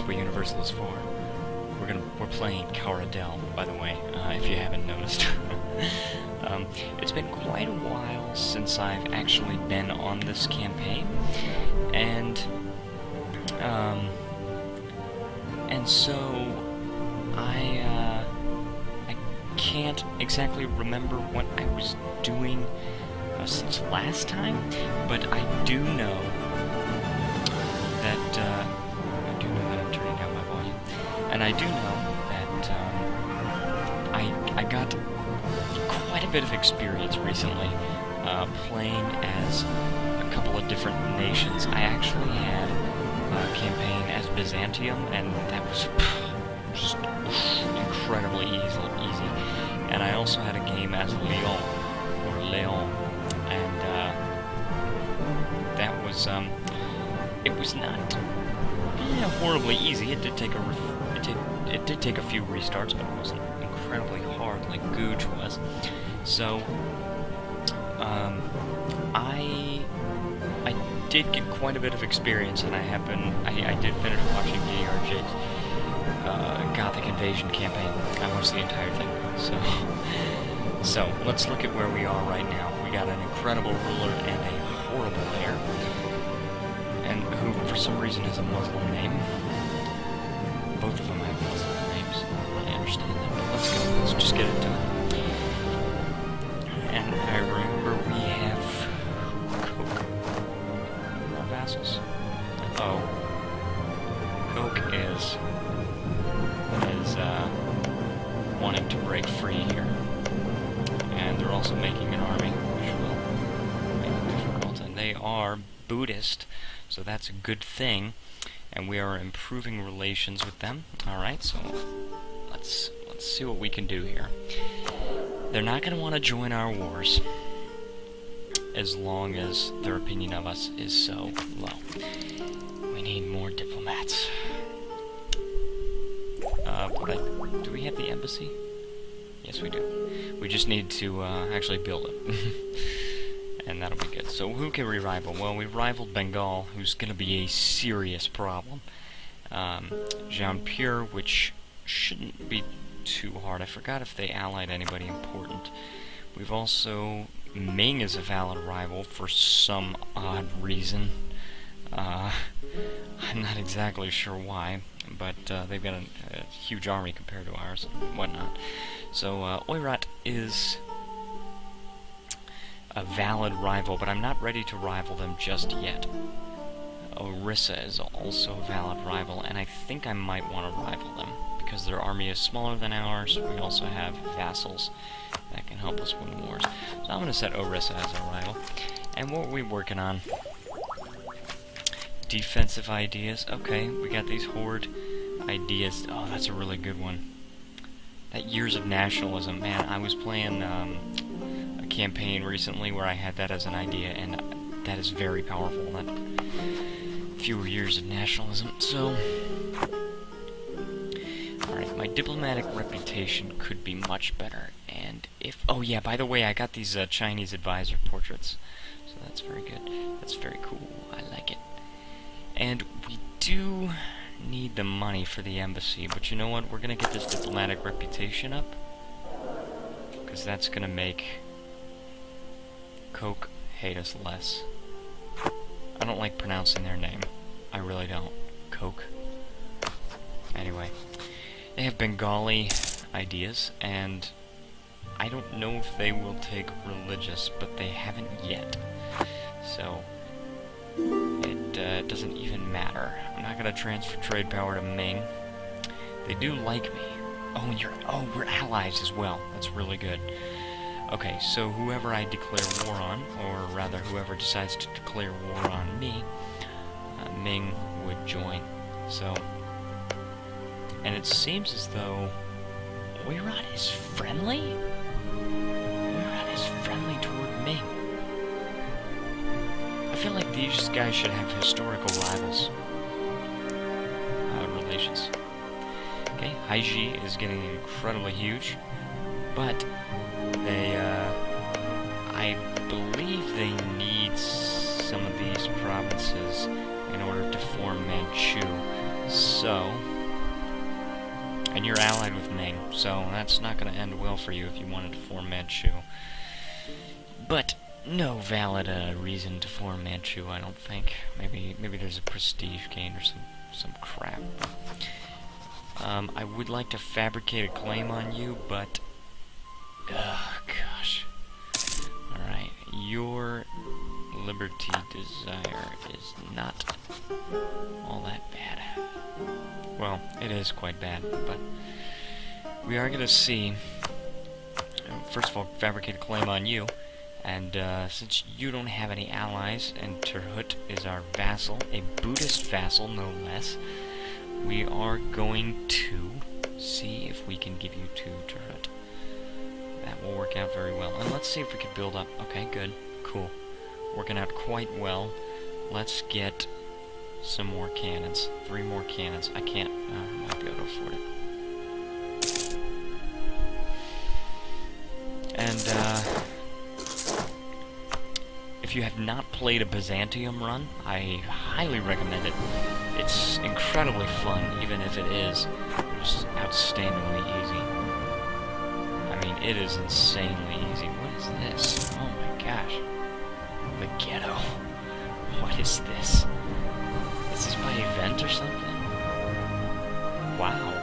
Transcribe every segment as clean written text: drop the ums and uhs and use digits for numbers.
Europa Universalis IV. We're playing Caradel, by the way, if you haven't noticed. It's been quite a while since I've actually been on this campaign, and so I can't exactly remember what I was doing since last time, but I do know that I'm turning down my volume, and I do know that I got quite a bit of experience recently playing as a couple of different nations. I actually had a campaign as Byzantium, and that was just incredibly easy. And I also had a game as Leon, and that was it was not horribly easy. It did take a few restarts, but it wasn't incredibly hard like Googe was. So I did get quite a bit of experience, and I did finish watching DRJ's Gothic Invasion campaign. I watched the entire thing. So let's look at where we are right now. We got an incredible ruler and a horrible heir, and who for some reason has a Muslim name. Both of them have Muslim names. I don't really understand that, but let's go. Let's just get into it. And I remember we have Coke. Our vassals. Oh. Coke is wanting to break free here. And they're also making an army, which will make it difficult. And they are Buddhist, so that's a good thing. And we are improving relations with them. Alright, so let's see what we can do here. They're not going to want to join our wars as long as their opinion of us is so low. We need more diplomats. Do we have the embassy? Yes, we do. We just need to actually build it. And that'll be good. So who can we rival? Well, we rivaled Bengal, who's going to be a serious problem. Jaunpur, which shouldn't be too hard. I forgot if they allied anybody important. We've also... Ming is a valid rival for some odd reason. I'm not exactly sure why, but they've got a huge army compared to ours and whatnot. So Oirat is a valid rival, but I'm not ready to rival them just yet. Orissa is also a valid rival, and I think I might want to rival them, because their army is smaller than ours. We also have vassals that can help us win wars. So I'm going to set Orissa as a rival. And what are we working on? Defensive ideas. Okay, we got these horde ideas. Oh, that's a really good one. That Years of Nationalism. Man, I was playing a campaign recently where I had that as an idea, and that is very powerful. That fewer years of nationalism. So, alright, my diplomatic reputation could be much better. And if... Oh yeah, by the way, I got these Chinese advisor portraits. So that's very good. That's very cool. I like it. And we do need the money for the embassy, but you know what? We're going to get this diplomatic reputation up, because that's going to make Coke hate us less. I don't like pronouncing their name. I really don't. Coke. Anyway, they have Bengali ideas, and I don't know if they will take religious, but they haven't yet. So, it doesn't even matter. I'm not going to transfer trade power to Ming. They do like me. Oh, we're allies as well. That's really good. Okay, so whoever I declare war on, or rather whoever decides to declare war on me, Ming would join. So, and it seems as though Oirat is friendly? Oirat is friendly toward Ming. I feel like these guys should have historical rivals. Relations. Okay, Haiji is getting incredibly huge, but they, I believe they need some of these provinces in order to form Manchu. So, So, and you're allied with Ming, so that's not going to end well for you if you wanted to form Manchu. But no valid reason to form Manchu, I don't think. Maybe there's a prestige gain or some crap. I would like to fabricate a claim on you, but gosh. Alright, your liberty desire is not all that bad. Well, it is quite bad, but we are going to see. First of all, fabricate a claim on you, and since you don't have any allies, and Turhut is our vassal, a Buddhist vassal no less, we are going to see if we can give you to Turhut. That will work out very well. And let's see if we can build up. Okay, good. Cool. Working out quite well. Let's get some more cannons. 3 more cannons. I can't. I might be able to afford it. And, if you have not played a Byzantium run, I highly recommend it. It's incredibly fun, even if it is just outstandingly easy. I mean, it is insanely easy. What is this? Oh my gosh. The ghetto. What is this? Is this by event or something? Wow.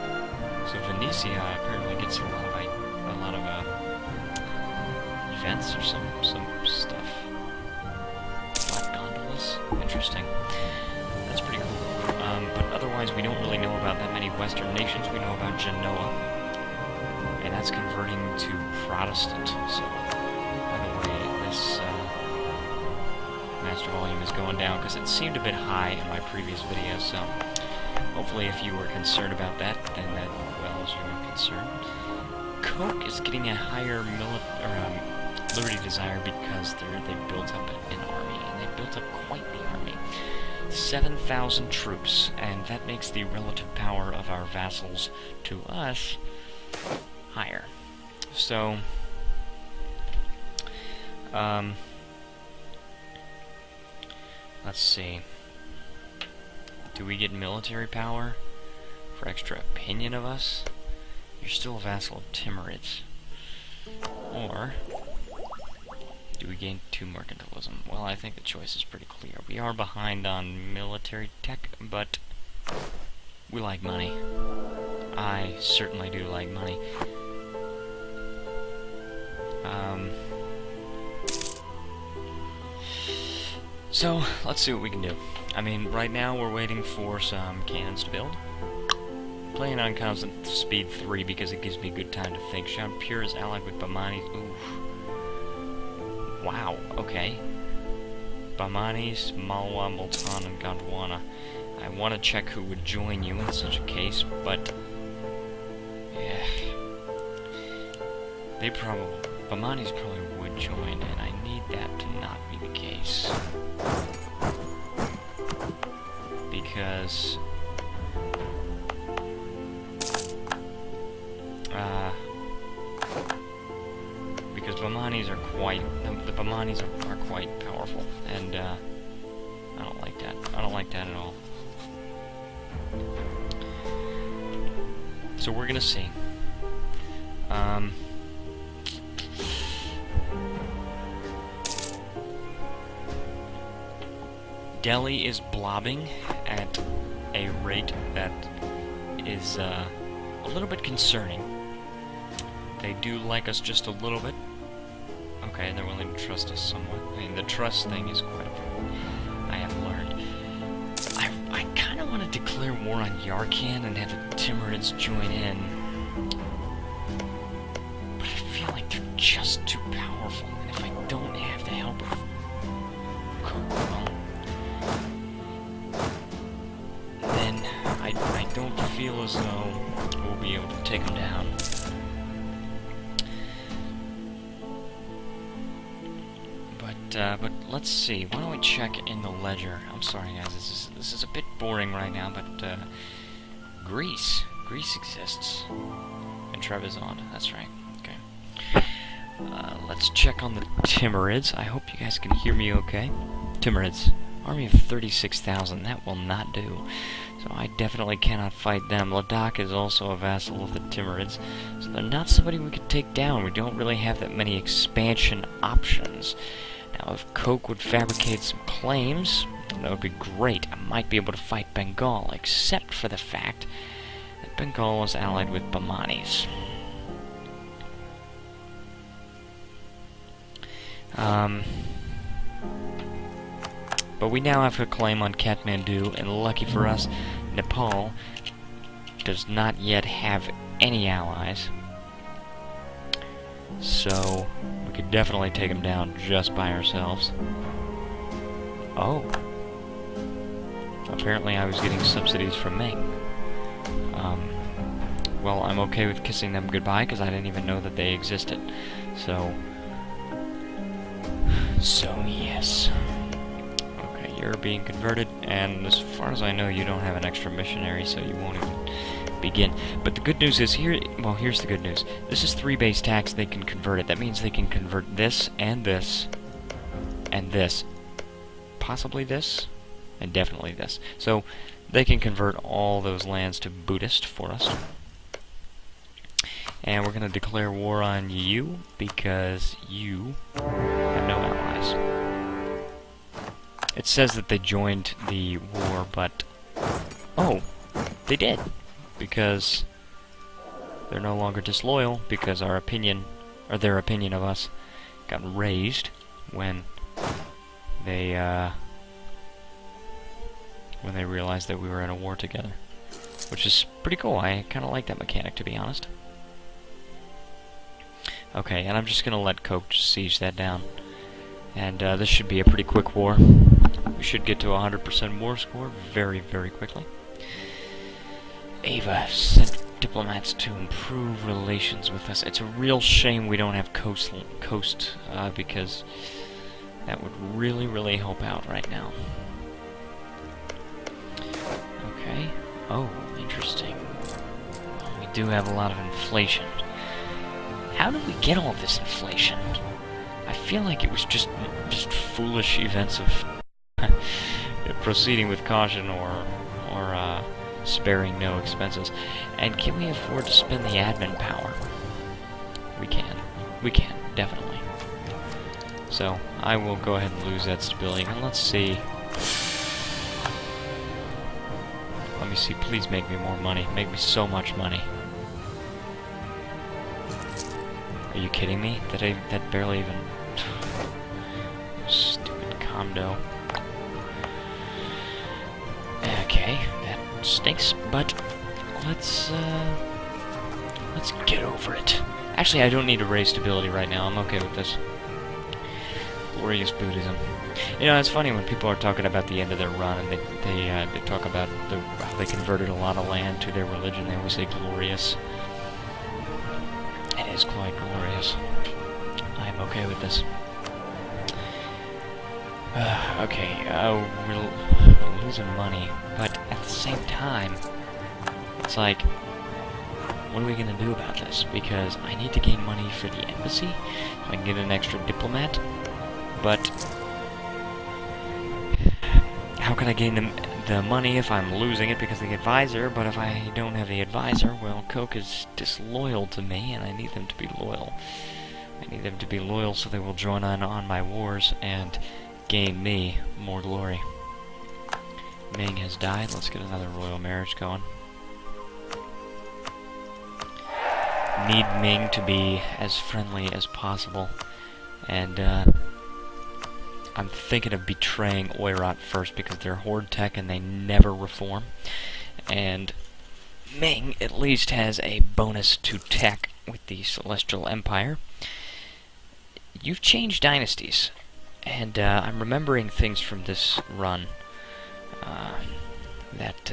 So Venetia apparently gets a lot of events or some stuff. Black gondolas? Interesting. That's pretty cool. But otherwise, we don't really know about that many Western nations. We know about Genoa, and that's converting to Protestant. So, by the way, this master volume is going down because it seemed a bit high in my previous video. So, hopefully, if you were concerned about that, then that quells your concern. Coke is getting a higher liberty desire because they built up an army, and they built up quite the army. 7,000 troops, and that makes the relative power of our vassals to us higher. So, let's see. Do we get military power for extra opinion of us? You're still a vassal of Timurids. Or do we gain 2 mercantilism? Well, I think the choice is pretty clear. We are behind on military tech, but we like money. I certainly do like money. So, let's see what we can do. I mean, right now we're waiting for some cannons to build. Playing on constant speed 3 because it gives me good time to think. Shampur is allied with Bamanis. Oof. Wow, okay. Bamanis, Malwa, Multan, and Gondwana. I want to check who would join you in such a case, but yeah. Bamanis probably would join, and I need that to not be the case. Because Bamanis are the Bamanis are quite powerful, and I don't like that. I don't like that at all. So we're gonna see. Delhi is blobbing at a rate that is a little bit concerning. They do like us just a little bit. Okay, they're willing to trust us somewhat. I mean, the trust thing is quite important. I have learned. I kind of want to declare war on Yarkand and have the Timurids join in. But I feel like they're just too powerful, and if I don't have the help of Kokoro, then I don't feel as though we'll be able to take them down. But let's see. Why don't we check in the ledger? I'm sorry, guys. This is a bit boring right now, but Greece exists, and Trebizond. That's right. Okay. Let's check on the Timurids. I hope you guys can hear me okay. Timurids, army of 36,000. That will not do. So I definitely cannot fight them. Ladakh is also a vassal of the Timurids, so they're not somebody we could take down. We don't really have that many expansion options. Now, if Coke would fabricate some claims, that would be great. I might be able to fight Bengal, except for the fact that Bengal is allied with Bamanis. But we now have a claim on Kathmandu, and lucky for us, Nepal does not yet have any allies. So, we could definitely take them down just by ourselves. Oh. Apparently I was getting subsidies from Ming. Well, I'm okay with kissing them goodbye, because I didn't even know that they existed. So, yes. Okay, you're being converted, and as far as I know, you don't have an extra missionary, so you won't even begin. But the good news is here, well, here's the good news. This is 3 base tax, they can convert it. That means they can convert this, and this, and this. Possibly this, and definitely this. So, they can convert all those lands to Buddhist for us. And we're going to declare war on you, because you have no allies. It says that they joined the war, but... oh, they did. Because they're no longer disloyal, because our opinion, or their opinion of us, got raised when they realized that we were in a war together. Which is pretty cool. I kind of like that mechanic, to be honest. Okay, and I'm just going to let Coke just siege that down. And this should be a pretty quick war. We should get to a 100% war score very, very quickly. Ava sent diplomats to improve relations with us. It's a real shame we don't have coast because that would really, really help out right now. Okay. Oh, interesting. We do have a lot of inflation. How did we get all this inflation? I feel like it was just foolish events of proceeding with caution or sparing no expenses. And can we afford to spend the admin power? We can. We can, definitely. So, I will go ahead and lose that stability. And let's see. Let me see. Please make me more money. Make me so much money. Are you kidding me? That barely even... Stupid condo. Okay, that stinks, but let's get over it. Actually, I don't need to raise stability right now. I'm okay with this. Glorious Buddhism. You know, it's funny when people are talking about the end of their run, and they talk about how they converted a lot of land to their religion. They always say glorious. It is quite glorious. I'm okay with this. Okay, we're losing money, but at the same time, it's like, what are we gonna do about this? Because I need to gain money for the embassy, so I can get an extra diplomat, but how can I gain the money if I'm losing it because of the advisor? But if I don't have the advisor, well, Coke is disloyal to me, and I need them to be loyal. I need them to be loyal so they will join on my wars and gain me more glory. Ming has died. Let's get another royal marriage going. Need Ming to be as friendly as possible. And, I'm thinking of betraying Oirat first because they're horde tech and they never reform. And Ming at least has a bonus to tech with the Celestial Empire. You've changed dynasties. And I'm remembering things from this run that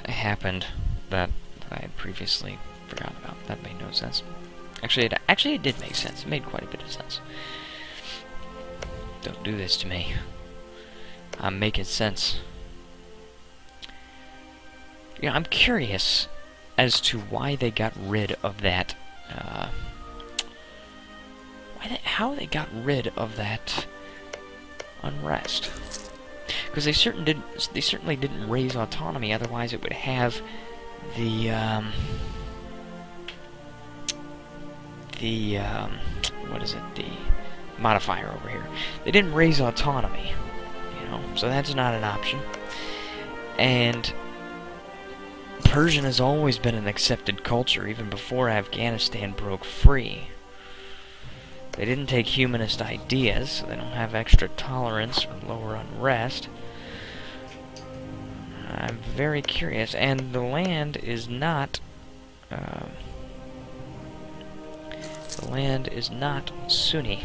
happened that I had previously forgotten about. That made no sense. Actually, it did make sense. It made quite a bit of sense. Don't do this to me. I'm making sense. You know, I'm curious as to why they got rid of that. How they got rid of that unrest. because they certainly didn't raise autonomy. Otherwise, it would have the what is it? The modifier over here. They didn't raise autonomy, you know, so that's not an option. And Persian has always been an accepted culture, even before Afghanistan broke free. They didn't take humanist ideas, so they don't have extra tolerance or lower unrest. I'm very curious, and the land is not Sunni.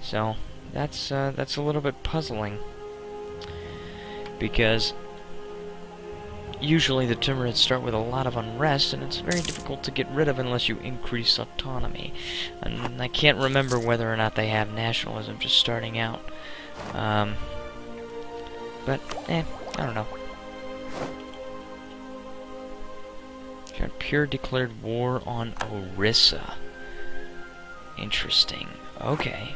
So that's a little bit puzzling, because usually the Timurids start with a lot of unrest, and it's very difficult to get rid of unless you increase autonomy. And I can't remember whether or not they have nationalism just starting out. But, I don't know. Pure declared war on Orissa. Interesting. Okay.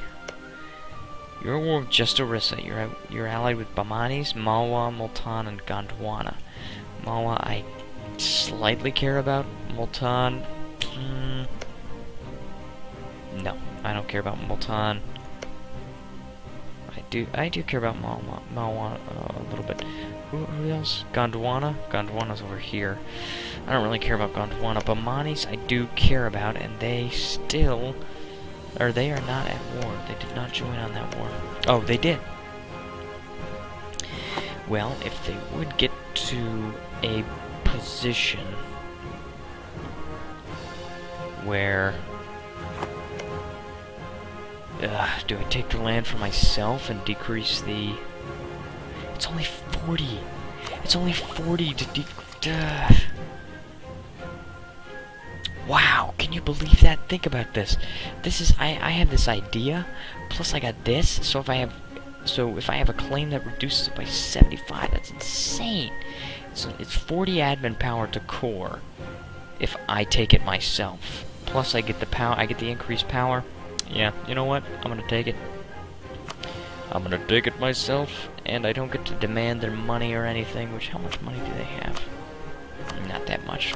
You're at war with just Orissa. You're allied with Bahmanis, Malwa, Multan, and Gondwana. Malwa, I slightly care about. Multan, no, I don't care about Multan. I do care about Malwa a little bit. Who else? Gondwana? Gondwana's over here. I don't really care about Gondwana. Bahmanis I do care about, and they still... Or they are not at war. They did not join on that war. Oh, they did. Well, if they would get to a position where... do I take the land for myself and decrease the... It's only 40. It's only 40 to Wow, can you believe that? Think about this. This is... I have this idea, plus I got this, so if I have a claim that reduces it by 75, that's insane. It's 40 admin power to core if I take it myself. Plus I get the power, I get the increased power. Yeah, you know what? I'm gonna take it. I'm gonna take it myself, and I don't get to demand their money or anything, which, how much money do they have? Not that much.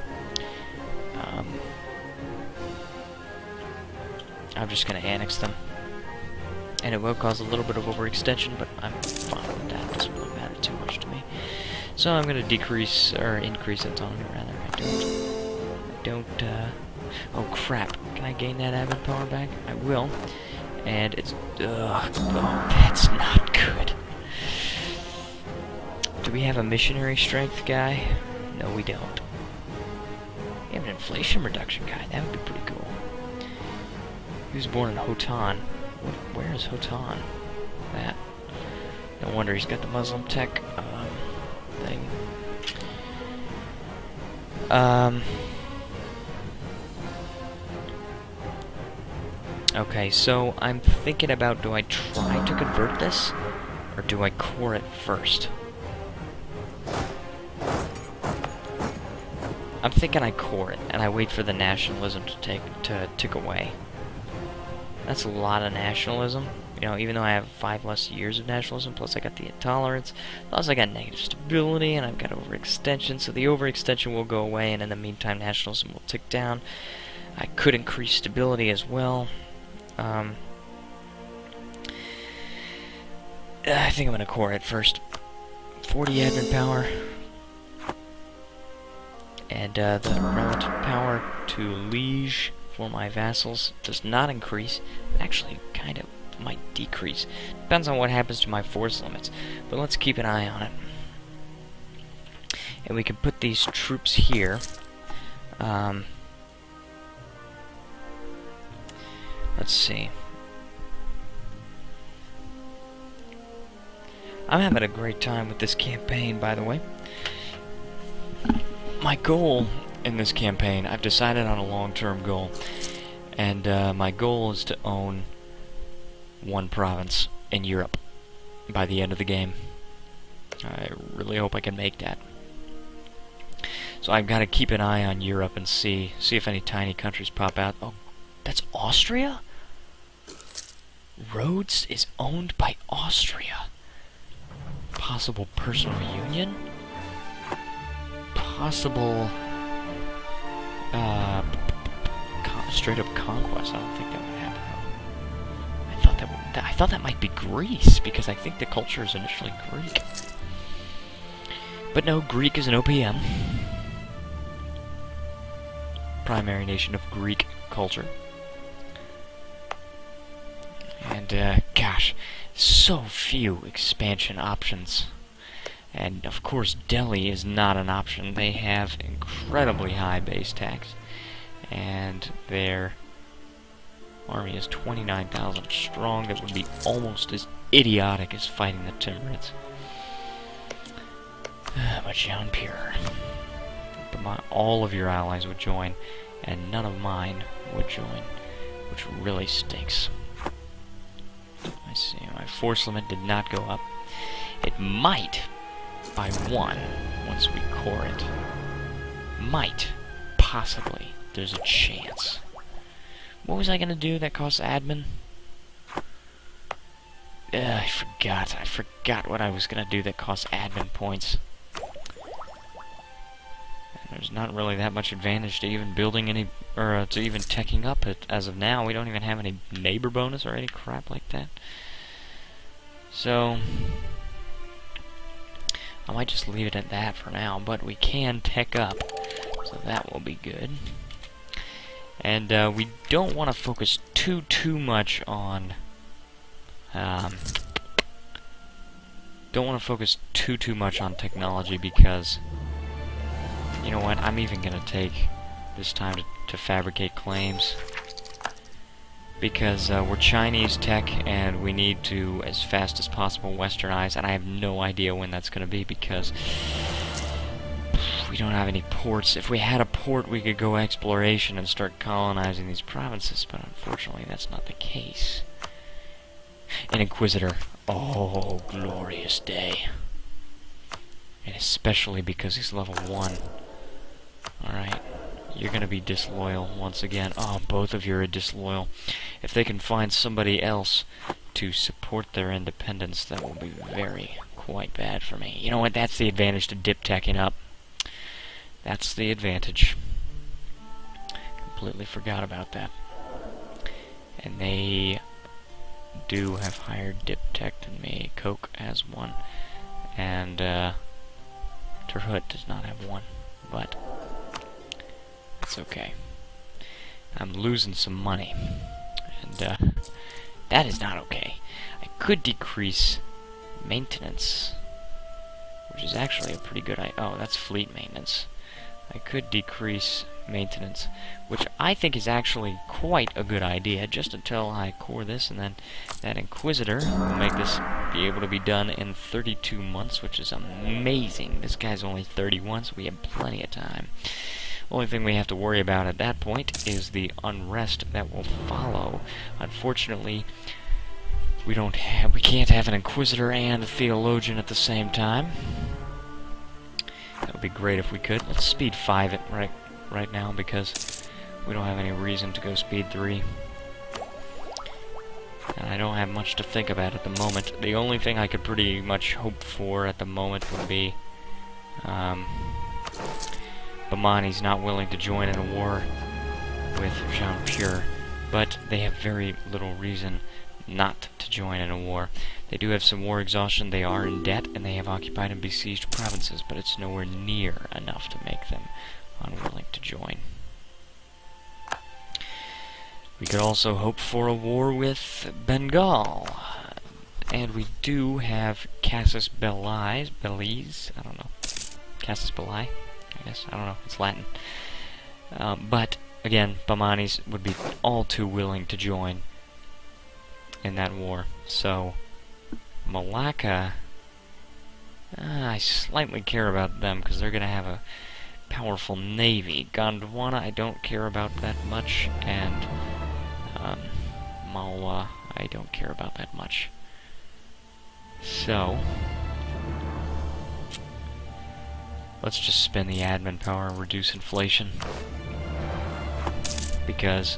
I'm just gonna annex them. And it will cause a little bit of overextension, but I'm fine with that. It doesn't really matter too much to me. So I'm gonna decrease, or increase autonomy, rather. I don't, oh crap. Can I gain that admin power back? I will. And it's, oh, that's not good. Do we have a missionary strength guy? No, we don't. We have an inflation reduction guy. That would be pretty cool. He was born in Hotan. Where is Hotan? That. No wonder he's got the Muslim tech thing. Okay, so I'm thinking about, do I try to convert this, or do I core it first? I'm thinking I core it, and I wait for the nationalism to tick away. That's a lot of nationalism. You know, even though I have 5 less years of nationalism, plus I got the intolerance, plus I got negative stability, and I've got overextension, so the overextension will go away, and in the meantime nationalism will tick down. I could increase stability as well. I think I'm going to core it first. 40 admin power. And the relative power to liege for my vassals does not increase. It actually kind of might decrease. Depends on what happens to my force limits. But let's keep an eye on it. And we can put these troops here. Let's see. I'm having a great time with this campaign, by the way. My goal in this campaign, I've decided on a long-term goal, and my goal is to own one province in Europe by the end of the game. I really hope I can make that. So I've got to keep an eye on Europe and see if any tiny countries pop out. Oh, that's Austria? Rhodes is owned by Austria. Possible personal union? Possible, straight up conquest. I don't think that would happen. I thought that might be Greece, because I think the culture is initially Greek. But no, Greek is an OPM. Primary nation of Greek culture. And, gosh, so few expansion options. And, of course, Delhi is not an option. They have incredibly high base tax. And their army is 29,000 strong. That would be almost as idiotic as fighting the Timurids. But Jean-Pierre, all of your allies would join, and none of mine would join, which really stinks. I see, my force limit did not go up. It might, by 1, once we core it. Might, possibly, there's a chance. What was I gonna do that costs admin? I forgot what I was gonna do that costs admin points. There's not really that much advantage to even building any, or to even teching up it as of now. We don't even have any neighbor bonus or any crap like that. So, I might just leave it at that for now, but we can tech up, so that will be good. And we don't want to focus too much on, don't want to focus too much on technology, because you know what, I'm even going to take this time to fabricate claims, because we're Chinese tech and we need to, as fast as possible, westernize, and I have no idea when that's going to be, because we don't have any ports. If we had a port, we could go exploration and start colonizing these provinces, but unfortunately that's not the case. An Inquisitor. Oh, glorious day. And especially because he's level 1. Alright, you're gonna be disloyal once again. Oh, both of you are disloyal. If they can find somebody else to support their independence, that will be quite bad for me. You know what, that's the advantage to dip teching up. That's the advantage. Completely forgot about that. And they do have higher dip tech than me. Coke has 1. And, Terhut does not have 1. But it's okay. I'm losing some money. And, that is not okay. I could decrease maintenance, which is actually a pretty good idea. Oh, that's fleet maintenance. I could decrease maintenance, which I think is actually quite a good idea, just until I core this, and then that Inquisitor will make this be able to be done in 32 months, which is amazing. This guy's only 31, so we have plenty of time. Only thing we have to worry about at that point is the unrest that will follow. Unfortunately, we can't have an Inquisitor and a Theologian at the same time. That would be great if we could. Let's speed 5 it right now, because we don't have any reason to go speed 3. And I don't have much to think about at the moment. The only thing I could pretty much hope for at the moment would be Bamani's not willing to join in a war with Jean-Pierre, but they have very little reason not to join in a war. They do have some war exhaustion, they are in debt, and they have occupied and besieged provinces, but it's nowhere near enough to make them unwilling to join. We could also hope for a war with Bengal. And we do have Casus Belli, I don't know. Casus Belli, I guess, I don't know, it's Latin. But, again, Bamani's would be all too willing to join in that war. So, Malacca, I slightly care about them, because they're going to have a powerful navy. Gondwana, I don't care about that much, and Malwa, I don't care about that much. So, let's just spend the admin power and reduce inflation, because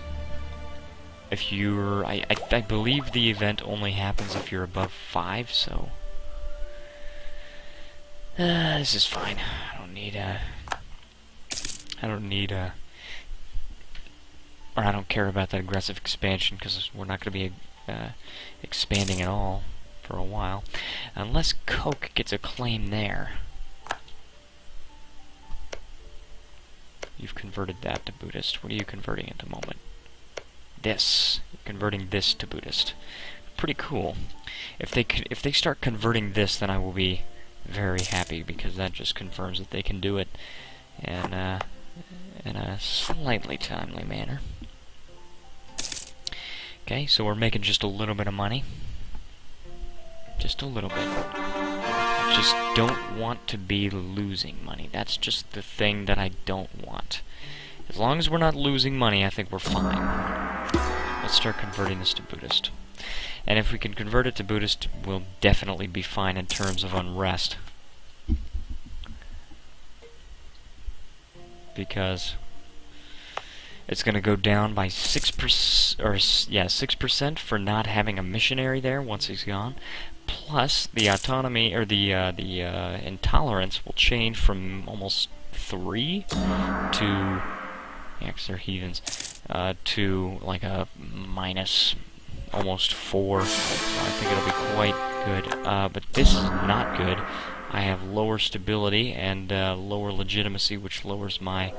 if you're... I believe the event only happens if you're above 5, so... this is fine. I don't need or I don't care about that aggressive expansion, because we're not going to be expanding at all for a while. Unless Coke gets a claim there. You've converted that to Buddhist. What are you converting at the moment? This. You're converting this to Buddhist. Pretty cool. If they start converting this, then I will be very happy, because that just confirms that they can do it in a slightly timely manner. Okay, so we're making just a little bit of money. Just a little bit. I just don't want to be losing money. That's just the thing that I don't want. As long as we're not losing money, I think we're fine. Let's start converting this to Buddhist. And if we can convert it to Buddhist, we'll definitely be fine in terms of unrest. Because it's going to go down by 6%, or 6% for not having a missionary there once he's gone. Plus, the autonomy, or the intolerance will change from almost 3 to, yeah, because they're heathens, to like a minus almost 4. So I think it'll be quite good. But this is not good. I have lower stability and lower legitimacy, which lowers my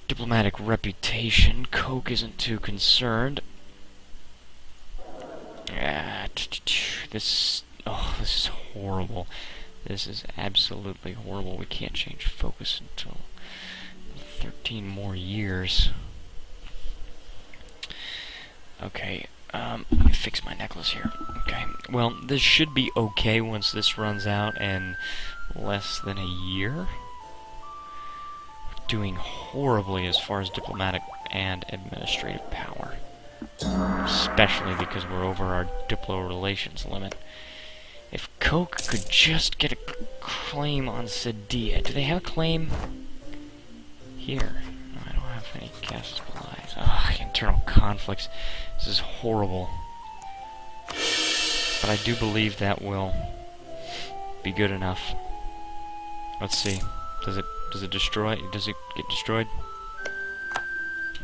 diplomatic reputation. Coke isn't too concerned. This is horrible. This is absolutely horrible. We can't change focus until 13 more years. Okay, let me fix my necklace here. Okay, well, this should be okay once this runs out in less than a year. Doing horribly as far as diplomatic and administrative power. Especially because we're over our diplo relations limit. If Coke could just get a claim on Sadia. Do they have a claim here? No, I don't have any gas supplies. Ugh, internal conflicts. This is horrible. But I do believe that will be good enough. Let's see. Does it destroy? Does it get destroyed?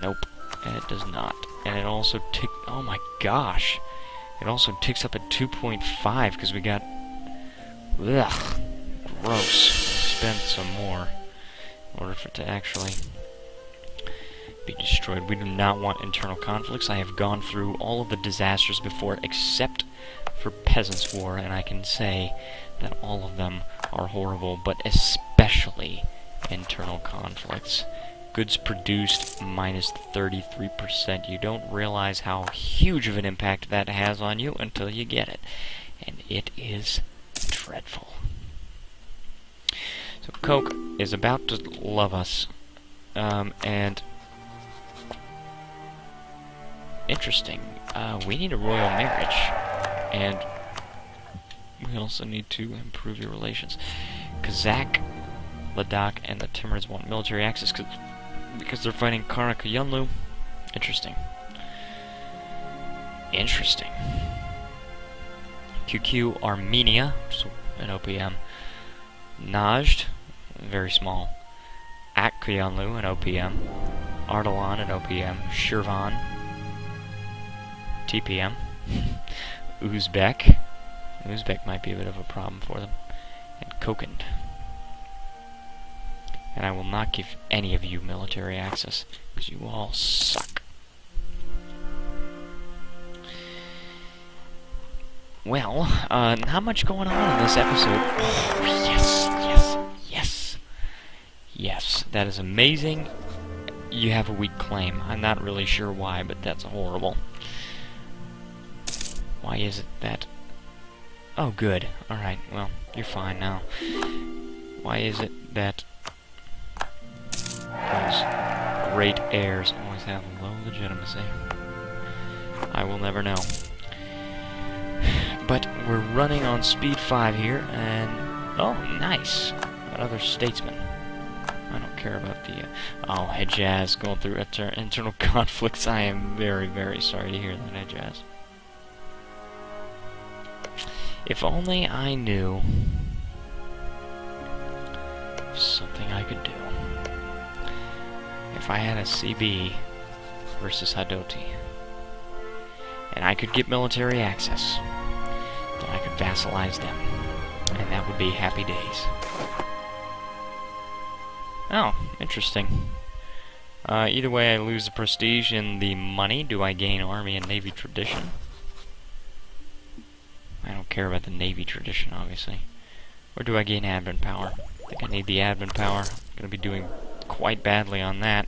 Nope. And it does not. And it also oh my gosh. It also ticks up at 2.5 because we got... Ugh. Gross. Spend some more in order for it to actually be destroyed. We do not want internal conflicts. I have gone through all of the disasters before except for Peasants' War, and I can say that all of them are horrible, but especially internal conflicts. Goods produced minus 33%. You don't realize how huge of an impact that has on you until you get it. And it is dreadful. So Coke is about to love us. And... interesting. We need a royal marriage. And we also need to improve your relations. Kazakh, Ladakh, and the Timurids want military access because they're fighting Karakayunlu. Interesting. Interesting. QQ Armenia, so an OPM. Najd, very small. Akyunlu, an OPM. Ardalan, an OPM. Shirvan, TPM. Uzbek. Uzbek might be a bit of a problem for them. And Kokand. And I will not give any of you military access, because you all suck. Well, not much going on in this episode. Oh, yes, yes, yes. Yes, that is amazing. You have a weak claim. I'm not really sure why, but that's horrible. Why is it that... Oh, good. Alright, well, you're fine now. Why is it that those great heirs always have low legitimacy? I will never know. But we're running on speed 5 here, and... oh, nice! Another statesman. I don't care about the... oh, Hejaz going through internal conflicts. I am very, very sorry to hear that, Hejaz. If only I knew something I could do. If I had a CB versus Hadoti, and I could get military access, then I could vassalize them, and that would be happy days. Oh, interesting. Either way, I lose the prestige and the money. Do I gain army and navy tradition? I don't care about the navy tradition, obviously. Or do I gain admin power? I think I need the admin power. I'm going to be doing quite badly on that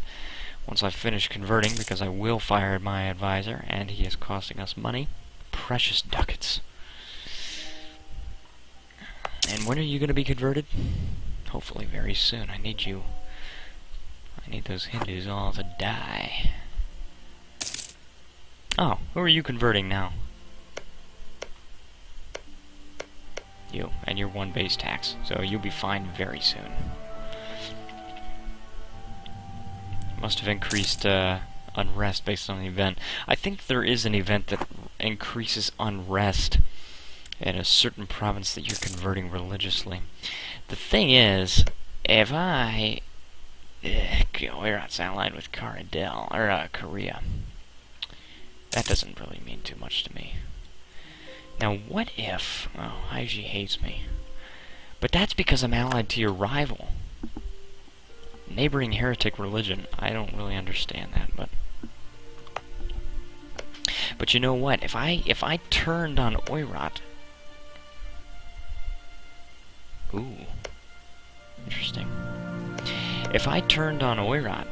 once I finish converting, because I will fire my advisor, and he is costing us money. Precious ducats. And when are you going to be converted? Hopefully very soon. I need you. I need those Hindus all to die. Oh, who are you converting now? You, and your 1 base tax. So you'll be fine very soon. Must have increased unrest based on the event. I think there is an event that increases unrest in a certain province that you're converting religiously. The thing is, if I... we're not allied with Karadel, or Korea. That doesn't really mean too much to me. Now, what if... oh, Haiji hates me. But that's because I'm allied to your rival. Neighboring heretic religion. I don't really understand that, but... but you know what? If I turned on Oirat... ooh. Interesting. If I turned on Oirat...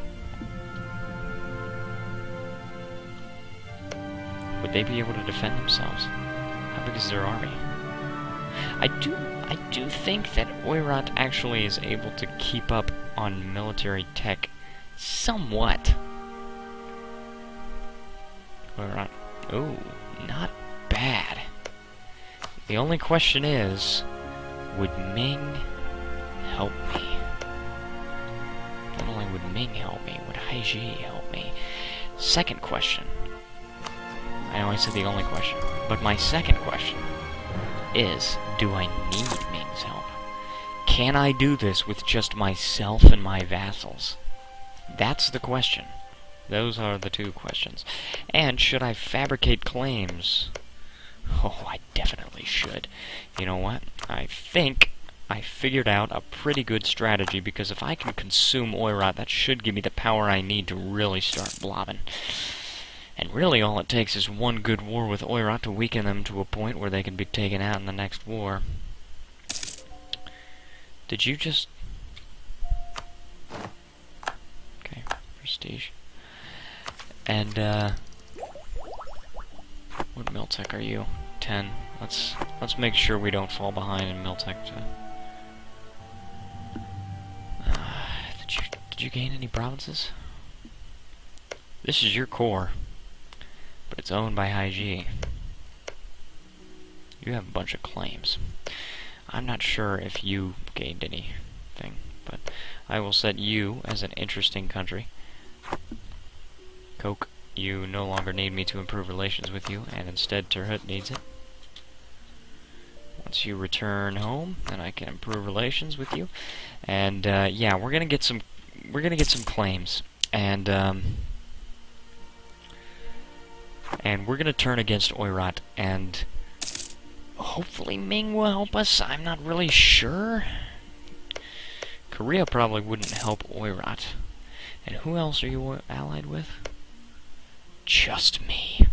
would they be able to defend themselves? How big is their army? I do think that Oirat actually is able to keep up on military tech somewhat. Oirat. Ooh, not bad. The only question is, would Ming help me? Not only would Ming help me, would Haiji help me? Second question. I know I said the only question, but my second question is, do I need Ming's help? Can I do this with just myself and my vassals? That's the question. Those are the two questions. And should I fabricate claims? Oh, I definitely should. You know what? I think I figured out a pretty good strategy, because if I can consume Oirat, that should give me the power I need to really start blobbing. And really all it takes is one good war with Oirat to weaken them to a point where they can be taken out in the next war. Did you just... okay, prestige. And, what Miltech are you? 10. Let's make sure we don't fall behind in Miltech. Did you gain any provinces? This is your core, but it's owned by Haiji. You have a bunch of claims. I'm not sure if you gained anything, but I will set you as an interesting country. Coke, you no longer need me to improve relations with you, and instead Turhut needs it. Once you return home, then I can improve relations with you. And yeah, we're gonna get some claims, and we're gonna turn against Oirat, and hopefully Ming will help us. I'm not really sure. Korea probably wouldn't help Oirat. And who else are you allied with? Just me.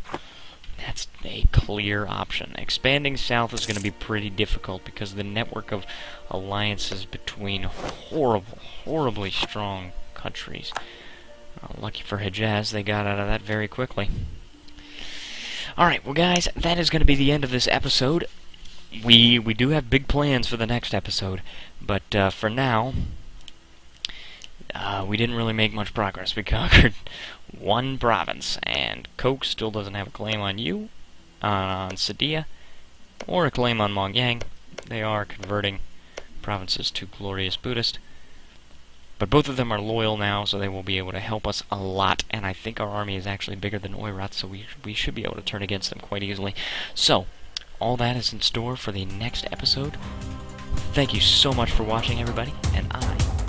That's a clear option. Expanding south is going to be pretty difficult because of the network of alliances between horribly strong countries. Lucky for Hejaz, they got out of that very quickly. Alright, well guys, that is going to be the end of this episode. We do have big plans for the next episode, but for now, we didn't really make much progress. We conquered one province, and Coke still doesn't have a claim on you, on Sadia, or a claim on Mongyang. They are converting provinces to glorious Buddhist. But both of them are loyal now, so they will be able to help us a lot. And I think our army is actually bigger than Oirat, so we should be able to turn against them quite easily. So, all that is in store for the next episode. Thank you so much for watching, everybody, and I